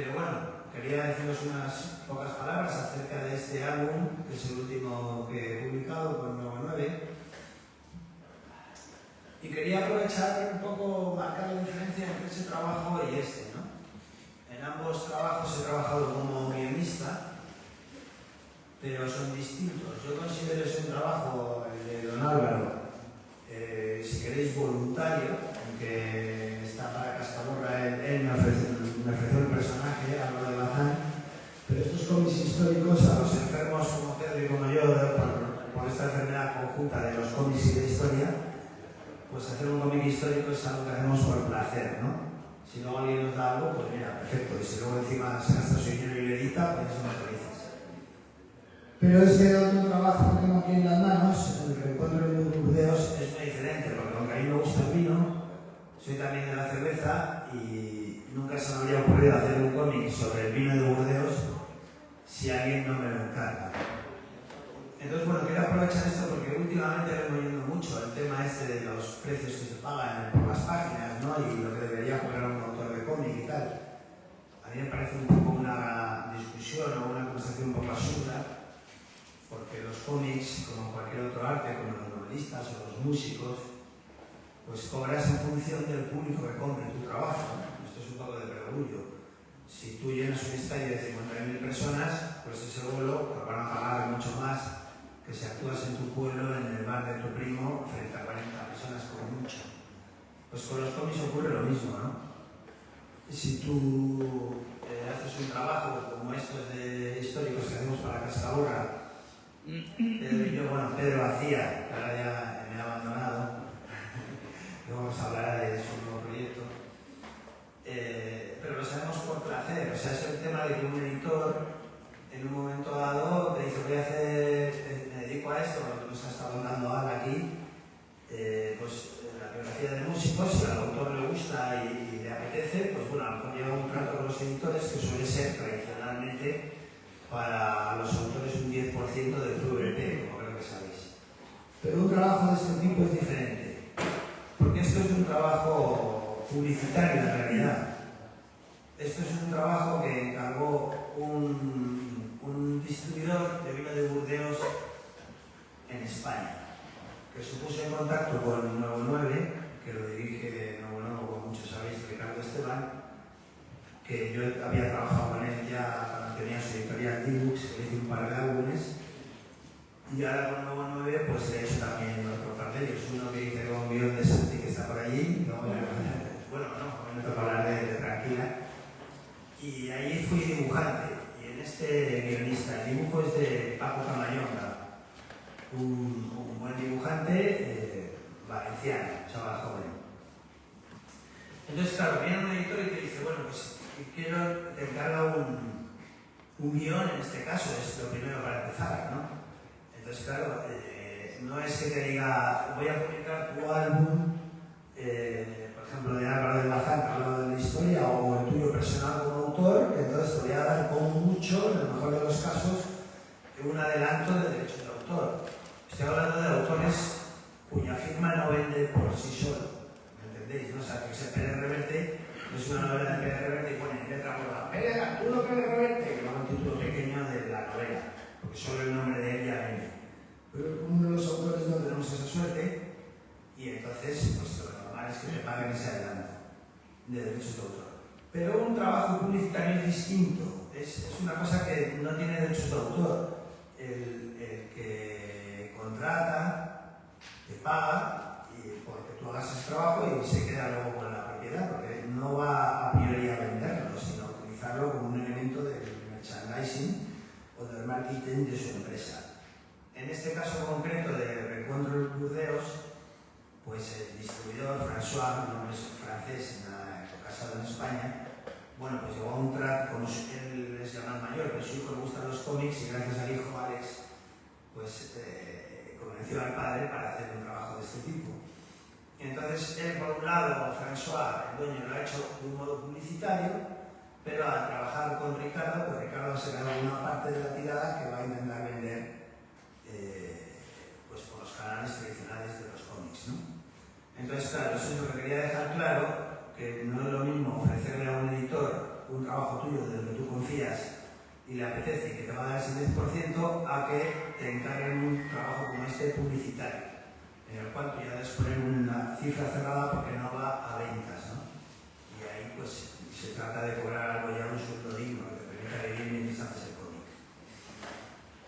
Pero bueno, quería deciros unas pocas palabras acerca de este álbum, que es el último que he publicado con Nuevo 9. Y quería aprovechar un poco, marcar la diferencia entre ese trabajo y este, ¿no? En ambos trabajos he trabajado como guionista, pero son distintos. Yo considero ese un trabajo, el de Don Álvaro, si queréis, voluntario, aunque está para Cascaborra, él me ofreció el personaje, Álvaro de Bazán, pero estos cómics históricos a los enfermos como Pedro y como yo, por esta enfermedad conjunta de los cómics y de historia, pues hacer un cómic histórico es algo que hacemos por placer, ¿no? Si luego alguien nos da algo, pues mira, perfecto, y si luego encima se gasta su dinero y lo edita, pues somos felices. Pero este otro trabajo que tengo aquí en las manos, el Reencuentro en Burdeos, es muy diferente, porque aunque a mí me gusta el vino, soy también de la cerveza y nunca se me habría ocurrido hacer un cómic sobre el vino de Burdeos si alguien no me lo encarga. Entonces, bueno, quiero aprovechar esto porque últimamente vengo oyendo mucho el tema este de los precios que se pagan por las páginas, ¿no? Y lo que debería cobrar un autor de cómic y tal. A mí me parece un poco una discusión o una conversación un poco absurda, porque los cómics, como cualquier otro arte, como los novelistas o los músicos, pues cobras en función del público que compre tu trabajo, ¿no? Esto es un poco de perogrullo. Si tú llenas un estadio de 50.000 personas, pues ese vuelo te van a pagar mucho más que si actúas en tu pueblo, en el bar de tu primo, frente a 40 personas como mucho. Pues con los cómics ocurre lo mismo, ¿no? Si tú haces un trabajo como estos de históricos que hacemos para Cascaborra, Pedro hacía, que ahora ya me ha abandonado, luego nos hablará de su nuevo proyecto, pero lo sabemos por placer, o sea, es el tema de que un editor en un momento dado te dice voy a hacer, me dedico a esto, lo que nos ha estado dando Al aquí, pues la biografía de músicos, si al autor le gusta y le apetece, pues bueno, a lo mejor lleva un trato con los editores que suele ser tradicionalmente para los autores un 10% del club EP, como creo que sabéis. Pero un trabajo de este tipo es diferente, porque esto es un trabajo publicitario en realidad. Esto es un trabajo que encargó un distribuidor de vino de Burdeos en España, que se puso en contacto con Nuevo 9, que lo dirige Nuevo 9, como muchos sabéis, Ricardo Esteban, que yo había trabajado con él ya cuando tenía su editorial D-Books, que hice un par de álbumes, y ahora con Nuevo 9 pues he hecho también otro par de ellos, uno que hice con guión de Santi, que está por allí, bueno, no, me toca hablar de Tranquila, y ahí fui dibujante, y en este guionista, el dibujo es de Paco Camayonga, un buen dibujante valenciano, chaval joven. Entonces, claro, viene un editor y te dice, bueno, pues te encarga un guión, en este caso, es lo primero para empezar, ¿no? Entonces, claro, no es que te diga, voy a publicar tu álbum, por ejemplo, de Álvaro de Bazán, que ha hablado de la historia, o el tuyo personal como autor, que entonces te voy a dar como mucho, en el mejor de los casos, un adelanto de derechos de autor. Estoy hablando de autores cuya firma no vende por sí solo, ¿me entendéis? ¿No? O sea, que ese Pérez Reverte es una novela de Pérez Reverte y pone en letra gorda, Pérez, Arturo Pérez Reverte, que va un título pequeño de la novela, porque solo el nombre de él ya vende. Pero uno de los autores no tenemos esa suerte, y entonces, pues lo normal es que te paguen ese adelanto de derechos de autor. Pero un trabajo publicitario es distinto, es una cosa que no tiene derechos de autor. El que contrata, te paga porque tú hagas ese trabajo y se queda luego con la propiedad, porque no va a priori a venderlo, sino a utilizarlo como un elemento del merchandising o del marketing de su empresa. En este caso concreto de Reencuentro en Burdeos, pues el distribuidor François, un hombre francés casado en España, bueno, pues llegó a un trato, como él es ya más mayor, pero su hijo le gustan los cómics y gracias al hijo Alex, pues convenció al padre para hacer un trabajo de este tipo. Entonces él, por un lado, François, el dueño, lo ha hecho de un modo publicitario, pero al trabajar con Ricardo, pues Ricardo se queda una parte de la tirada que va a intentar vender pues por los canales tradicionales de los cómics, ¿no? Entonces, claro, eso es lo que quería dejar claro, que no es lo mismo ofrecerle a un editor un trabajo tuyo de apetece y que te va a dar ese 10% a que te encarguen un trabajo como este publicitario, en el cual tú ya debes poner una cifra cerrada porque no va a ventas, ¿no? Y ahí pues se trata de cobrar algo ya un sueldo digno que te permita vivir mientras haces el cómic.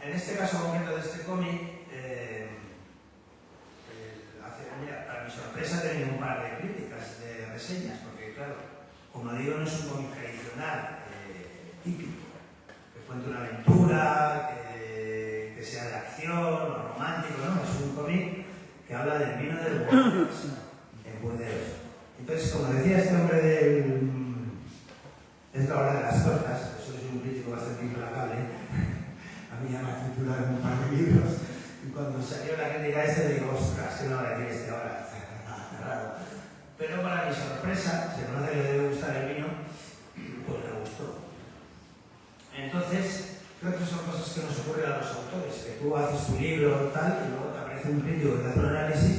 En este caso concreto de este cómic, para mi sorpresa he tenido un par de críticas, de reseñas, porque claro, como digo, no es un cómic tradicional, típico, que cuente una aventura, que sea de acción o romántico, ¿no? Es un cómic que habla del vino del Burdeos, en Burdeos. Entonces, como decía este hombre es la hora de las tortas, eso es un crítico bastante implacable, a mí ya me ha titulado un par de libros, y cuando salió la crítica ese digo, ostras, ¿qué me va a decir este ahora? Raro. Pero para mi sorpresa, se conoce que le debe gustar el vino, pues le gustó. Entonces, creo que son cosas que nos ocurren a los autores, que tú haces tu libro tal, y luego te aparece un crítico que te hace un análisis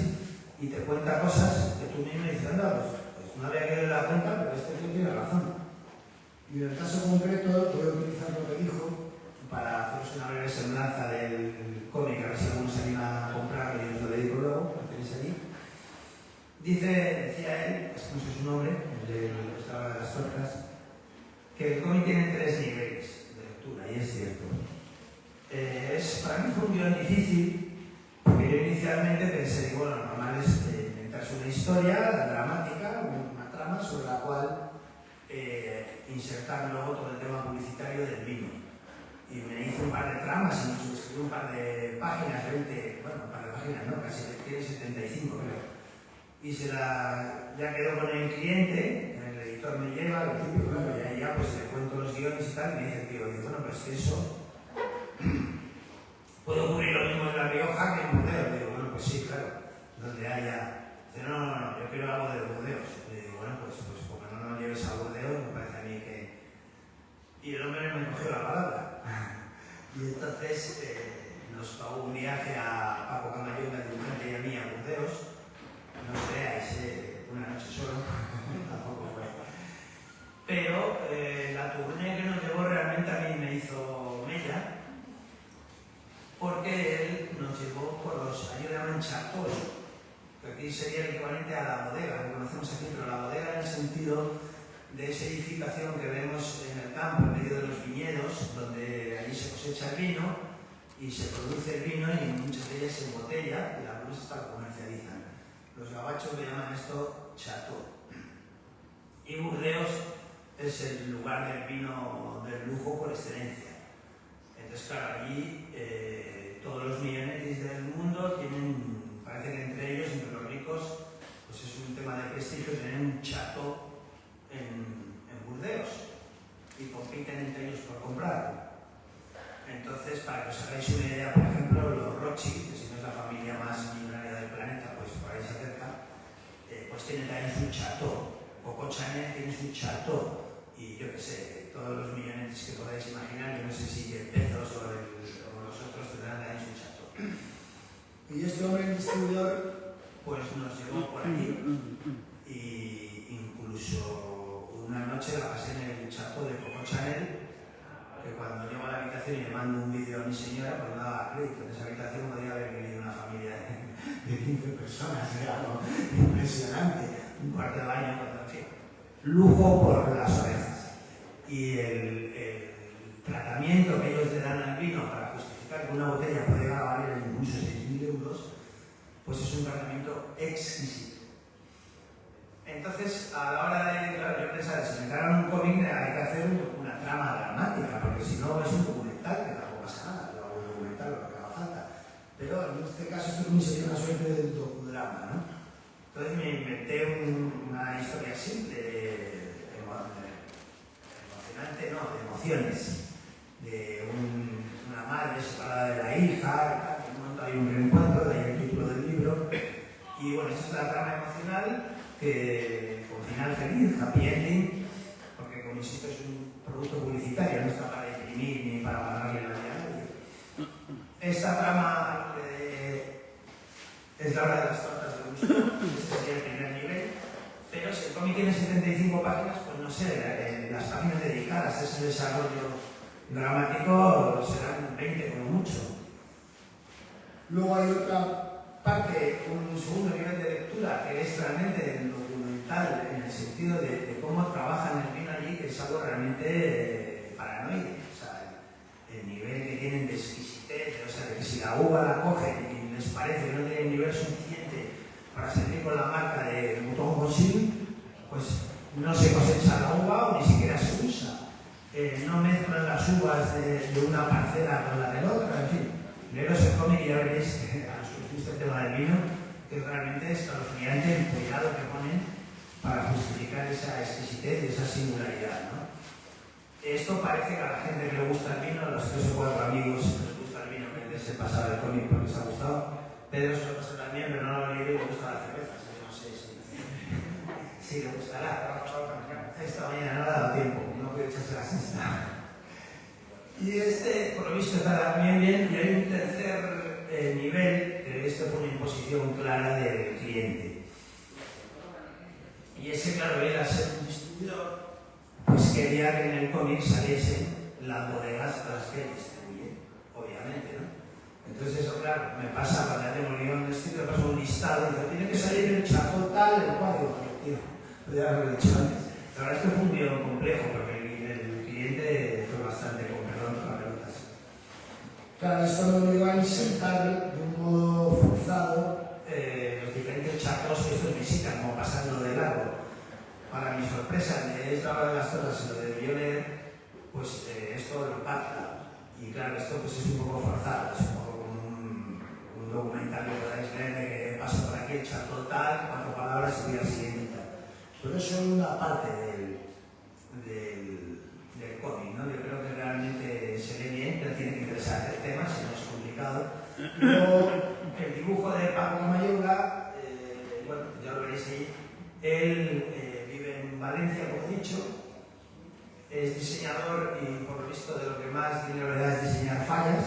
y te cuenta cosas que tú mismo dices, anda, pues no había quedado en la cuenta, pero este tío tiene razón. Y en el caso concreto, voy a utilizar lo que dijo para haceros una breve semblanza del cómic, a ver si alguno se anima a comprarlo y os lo dedico luego, lo tenéis allí. Decía él, es no sé su nombre, el de la hora de las tortas, que el cómic tiene 3 niveles de lectura, y es cierto. Para mí fue un guión difícil, porque yo inicialmente pensé, bueno, lo normal es inventarse una historia dramática, una trama sobre la cual insertar luego todo el tema publicitario del vino. Y me hice un par de tramas, incluso escribí un par de páginas, 20, bueno, un par de páginas, no, casi tiene 75, creo. Y ya quedó con el cliente, el editor me lleva, lo típico, claro, y ahí ya pues le cuento los guiones y tal, y me dice el tío, bueno, pero es que eso puede ocurrir lo mismo en La Rioja que en Burdeos. Digo, bueno, pues sí, claro, donde haya. Dice, no, yo quiero algo de Burdeos. Le digo, bueno, pues como no nos lleves a Burdeos, me parece a mí que. Y el hombre me cogió la palabra. Y entonces nos pagó un viaje a Paco Camayón, al dibujante, y a mí a Burdeos. No os creáis, una noche solo, tampoco fue. Pero la tournée que nos llevó realmente a mí me hizo mella, porque él nos llevó por los años de Manchacos, que aquí sería el equivalente a la bodega, que conocemos aquí, pero la bodega en el sentido de esa edificación que vemos en el campo, en medio de los viñedos, donde allí se cosecha el vino y se produce el vino y muchas de ellas se embotella y algunos hasta lo comercializan. Los gabachos le llaman esto chateau. Y Burdeos es el lugar del vino del lujo por excelencia. Entonces, claro, allí todos los millonetis del mundo tienen, parece que entre ellos, entre los ricos, pues es un tema de prestigio tener un chateau en Burdeos y compiten entre ellos por comprarlo. Entonces, para que os hagáis una idea, por ejemplo, los Rothschild, que si no es la familia más millonaria del planeta, pues por ahí se acerca, pues tienen también su chateau. Coco Chanel tiene su chateau. Y yo qué sé, todos los millonetes que podáis imaginar, yo no sé si Jeff Bezos o los otros tendrán también su chateau. Y este hombre, el distribuidor, pues nos llevó por aquí y incluso una noche la pasé en el chateau de Coco Chanel, que cuando llego a la habitación y le mando un vídeo a mi señora, pues no daba crédito. En esa habitación podría haber venido una familia de 15 personas, era algo impresionante. Un cuarto de baño, en fin. Lujo por las orejas. Y el tratamiento que ellos le dan al vino para justificar que una botella puede llegar a valer incluso 6.000 euros, pues es un tratamiento exquisito. Entonces, a la hora de, claro, yo pensaba, si me encargan un cómic hay que hacer una trama dramática, porque si no es un documental, que tampoco pasa nada, yo hago un documental, lo que haga falta. Pero en este caso esto me sería una suerte de docudrama, ¿no? Entonces me inventé una historia simple, emocionante, no, de emociones, de una madre separada de la hija, en un momento hay un reencuentro, de ahí el título del libro, y bueno, esta es la trama emocional, que con final feliz, happy ending, porque como insisto es un producto publicitario, no está para imprimir ni para ganarle la vida a nadie. Esta trama es la hora de las tortas de gusto, ese sería el primer nivel, pero si el cómic tiene 75 páginas, pues no sé, las páginas dedicadas a ese desarrollo Dramático serán 20 como mucho. Luego hay otra parte, un segundo nivel de lectura, que es realmente el documental, en el sentido de cómo trabajan el vino allí, que es algo realmente paranoide. O sea, el nivel que tienen de exquisitez, o sea, de que si la uva la cogen y les parece que no tiene el nivel suficiente para servir con la marca de Mouton Rothschild, pues no se cosecha la uva o ni siquiera se usa. No mezclan las uvas de una parcela con la de la otra, en fin. Leeros el cómic y ya veréis que a los que os gusta el tema del vino, que realmente es escalofriante el cuidado que ponen para justificar esa exquisitez y esa singularidad, ¿no? Esto parece que a la gente que le gusta el vino, a los 3 o 4 amigos que les gusta el vino, que les he pasado el cómic porque les ha gustado, Pedro se lo pasó también, pero no lo ha leído y le gusta la cerveza, así que no sé si le gustará. Esta mañana no le ha dado tiempo, no puede echarse la siesta. Y por lo visto, está también bien, y hay un tercer nivel, que esto fue una imposición clara del cliente. Y ese, claro, él, al ser un distribuidor, pues quería que en el cómic saliesen las bodegas a las que él distribuye, obviamente, ¿no? Entonces eso, claro, me pasa cuando ya tengo el guión escrito, me pasa un listado, y dice, tiene que salir el chaco tal, el cual, digo, tío, podría haberlo dicho antes. La verdad es que fue un guión complejo, porque el cliente fue bastante complejo. Claro, esto lo iba a insertar de un modo forzado los diferentes chacos que estos visitan, como pasando de largo. Para mi sorpresa, de esta hora de las torres y lo de Bioner, pues esto lo pacta. Y claro, esto pues es un poco forzado, es un poco como un documental que podáis leer de que paso por aquí, el chato tal, 4 palabras y voy al siguiente y tal. Pero eso es una parte del cómic, ¿no? Yo creo que realmente se ve bien, pero tiene que interesar el tema, si no es complicado. Luego, el dibujo de Paco Mayorga, bueno, ya lo veréis ahí, él vive en Valencia, como he dicho, es diseñador y por lo visto de lo que más dinero le da es diseñar fallas,